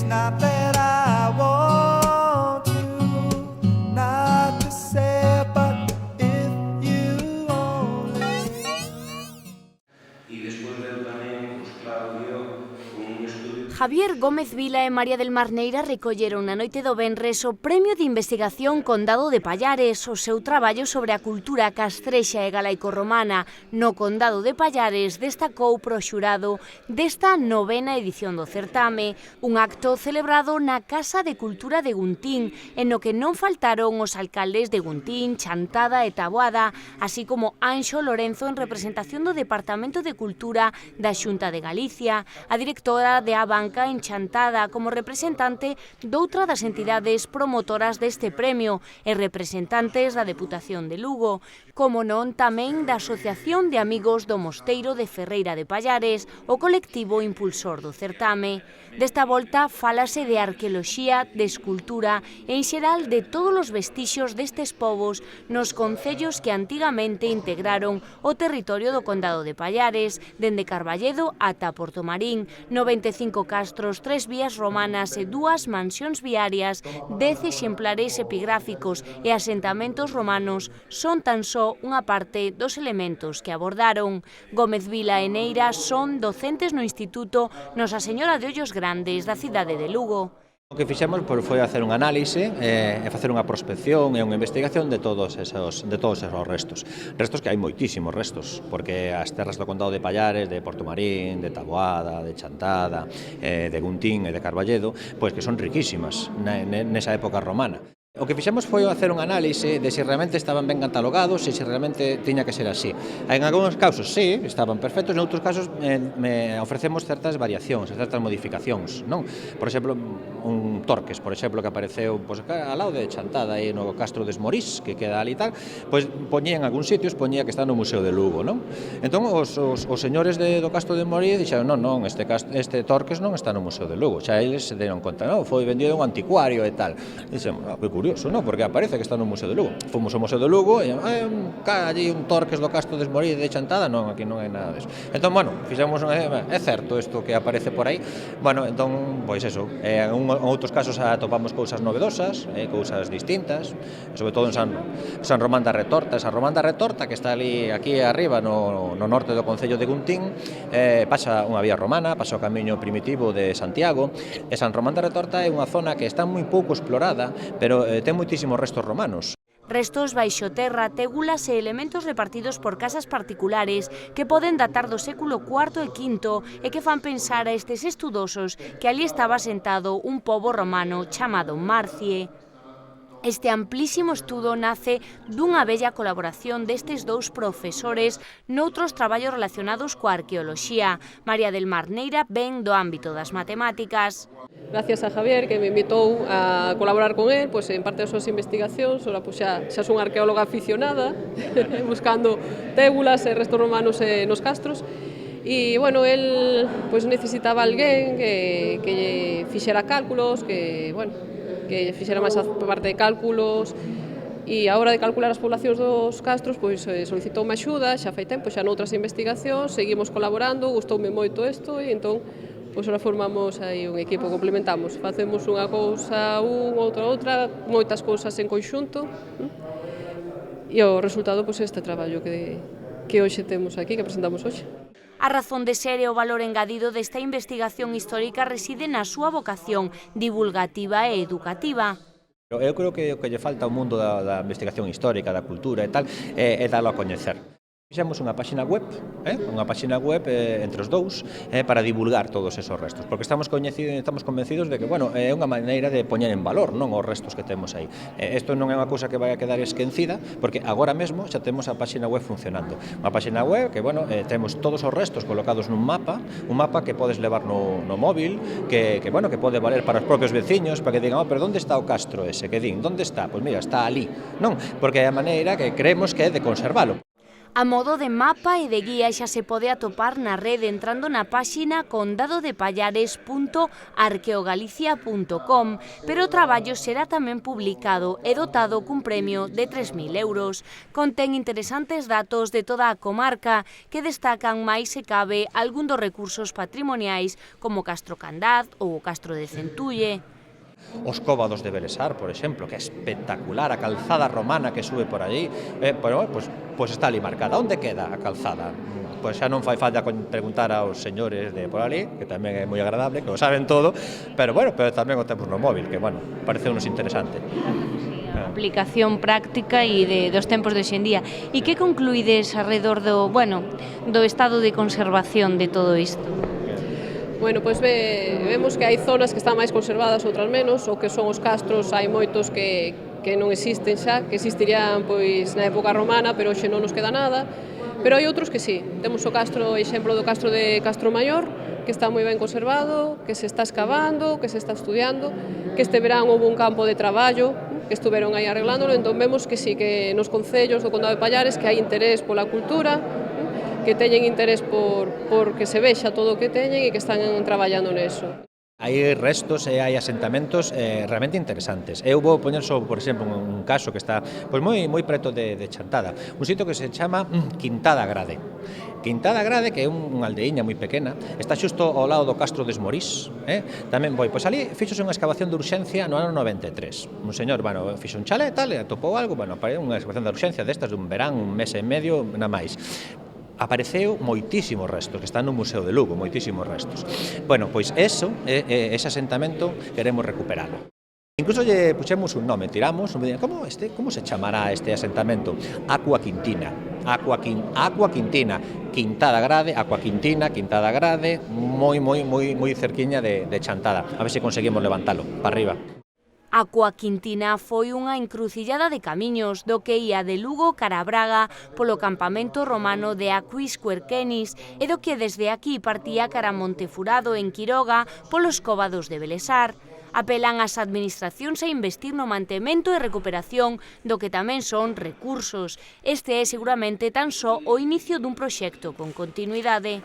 not that I want to, not to say, but if you only. Y después veo tamén, pues, Claudio, un estudio. Javier Gómez Vila e María del Mar Neira recolleron na noite do venres o Premio de Investigación Condado de Pallares, o seu traballo sobre a cultura castrexa e galaico-romana no Condado de Pallares destacou pro xurado desta 9ª edición do certame, un acto celebrado na Casa de Cultura de Guntín, en no que non faltaron os alcaldes de Guntín, Chantada e Taboada, así como Anxo Lorenzo en representación do Departamento de Cultura da Xunta de Galicia, a directora de Abanca en Chantada como representante doutra das entidades promotoras deste premio e representantes da Deputación de Lugo, como non tamén da Asociación de Amigos do Mosteiro de Ferreira de Pallares, o colectivo impulsor do certame. Desta volta fálase de arqueoloxía, de escultura e en xeral de todos os vestixios destes povos nos concellos que antigamente integraron o territorio do Condado de Pallares, dende Carballedo ata Portomarín, 95 castros, 3 vías romanas e 2 mansións viarias, 10 exemplares epigráficos e asentamentos romanos son tan só unha parte dos elementos que abordaron. Gómez Vila e Neira son docentes no Instituto Nosa Señora de Ollos Grandes da cidade de Lugo. O que fixemos foi facer un análise e facer unha prospección e unha investigación de todos esos restos. Restos que hai moitísimos restos, porque as terras do Condado de Pallares, de Portomarín, de Taboada, de Chantada, de Guntín e de Carballedo, pois que son riquísimas nesa época romana. O que fixemos foi facer un análise de se realmente estaban ben catalogados e se realmente tiña que ser así. En algúns casos sí, estaban perfectos, en outros casos ofrecemos certas variacións, certas modificacións, non? Por exemplo, un Torques, por exemplo, que apareceu ao lado de Chantada e no Castro de Esmorís, que queda ali tal, pois poñía en algúns sitios, poñía que está no Museo de Lugo, non? Entón, os señores do Castro de Esmorís dixeron, non, este Torques non está no Museo de Lugo, xa eles se deron conta, non, foi vendido a un anticuario e tal. Dixemos, que curioso, non? Porque aparece que está no Museo de Lugo. Fomos ao Museo de Lugo e allí un Torques do Castro de Esmorís de Chantada, non, aquí non hai nada deso. Entón, bueno, fixemos, é certo isto que aparece por aí. Bueno, entón, pois eso, en outros casos atopamos cousas novedosas, cousas distintas, sobre todo en San Román da Retorta. San Román da Retorta, que está aquí arriba no norte do concello de Guntín, pasa unha vía romana, pasa o camiño primitivo de Santiago, e San Román da Retorta é unha zona que está moi pouco explorada, pero ten moitísimos restos romanos. Restos baixo terra, tégulas e elementos repartidos por casas particulares que poden datar do século IV e V e que fan pensar a estes estudosos que ali estaba asentado un pobo romano chamado Marcie. Este amplísimo estudo nace dunha bella colaboración destes dous profesores noutros traballos relacionados coa arqueoloxía. María del Mar Neira ven do ámbito das matemáticas. Gracias a Javier, que me invitou a colaborar con él, en parte das súas investigacións. Ora, xa son arqueóloga aficionada, buscando tébulas e restos romanos nos castros. E, bueno, él necesitaba alguén que fixera cálculos, que fixera máis a parte de cálculos, e a hora de calcular as poblacións dos castros, solicitou unha axuda, xa fai tempo, xa noutras investigacións, seguimos colaborando, gustoume moito isto, e entón, ora formamos aí un equipo, complementamos, facemos unha cousa outra, moitas cousas en conxunto, e o resultado este traballo que hoxe temos aquí, que presentamos hoxe. A razón de ser e o valor engadido desta investigación histórica reside na súa vocación divulgativa e educativa. Eu creo que o que lle falta ao mundo da investigación histórica, da cultura e tal, é dalo a coñecer. Fixemos unha páxina web entre os dous para divulgar todos esos restos, porque estamos convencidos de que, é unha maneira de poñer en valor, non, os restos que temos aí. Isto non é unha cousa que vai a quedar esquecida, porque agora mesmo xa temos a páxina web funcionando. Unha páxina web que, temos todos os restos colocados nun mapa, un mapa que podes levar no móvil, que pode valer para os propios veciños, para que digan, pero onde está o castro ese? Que din, onde está? Pois mira, está ali, non? Porque é a maneira que creemos que é de conservalo. A modo de mapa e de guía xa se pode atopar na rede entrando na páxina condadodepallares.arqueogalicia.com, pero o traballo será tamén publicado e dotado cun premio de 3.000 euros. Contén interesantes datos de toda a comarca que destacan máis se cabe algún dos recursos patrimoniais como o Castro Candaz ou o Castro de Centulle. Os cóvados de Belesar, por exemplo, que é espectacular, a calzada romana que sube por allí, pues está ali marcada. Onde queda a calzada? Pois xa non fai falta preguntar aos señores de por ali, que tamén é moi agradable, que o saben todo, pero tamén o temos no móvil, que, parece unos interesante. Aplicación práctica e dos tempos de hoxendía. E que concluídes alrededor do estado de conservación de todo isto? Bueno, pois vemos que hai zonas que están máis conservadas, outras menos, o que son os castros, hai moitos que non existen xa, que existirían pois na época romana, pero hoxe non nos queda nada, pero hai outros que sí. Temos o exemplo do Castro de Castro Maior, que está moi ben conservado, que se está escavando, que se está estudiando, que este verán houve un campo de traballo, que estuveron aí arreglándolo, entón vemos que sí, que nos concellos do Condado de Pallares que hai interés pola cultura, que teñen interés por que se vexa todo o que teñen e que están traballando neso. Hai restos e hai asentamentos realmente interesantes. Eu vou poñer só, por exemplo, un caso que está moi preto de Chantada, un sitio que se chama Quintada Grade. Quintada Grade, que é unha aldeiña moi pequena, está xusto ao lado do Castro de Esmorís. Tamén ali fixose unha excavación de urxencia no ano 93. Un señor, fixo un chalet, tal, e atopou algo, apareceu unha excavación de urxencia destas dun verán, un mes e medio, na máis. Apareceu moitísimos restos, que están no Museo de Lugo, moitísimos restos. Pois ese asentamento queremos recuperalo. Incluso lle puxemos un nome, tiramos, como se chamará este asentamento? Aqua Quintina. Aqua Quintina. Quintada Grade, Aqua Quintina, Quintada Grade, moi cerquiña de Chantada. A ver se conseguimos levantalo para arriba. Aqua Quintina foi unha encrucillada de camiños do que ía de Lugo cara a Braga polo campamento romano de Aquis Querquenis e do que desde aquí partía cara a Montefurado en Quiroga polos cóvados de Belesar. Apelan ás administracións a investir no mantemento e recuperación do que tamén son recursos. Este é seguramente tan só o inicio dun proxecto con continuidade.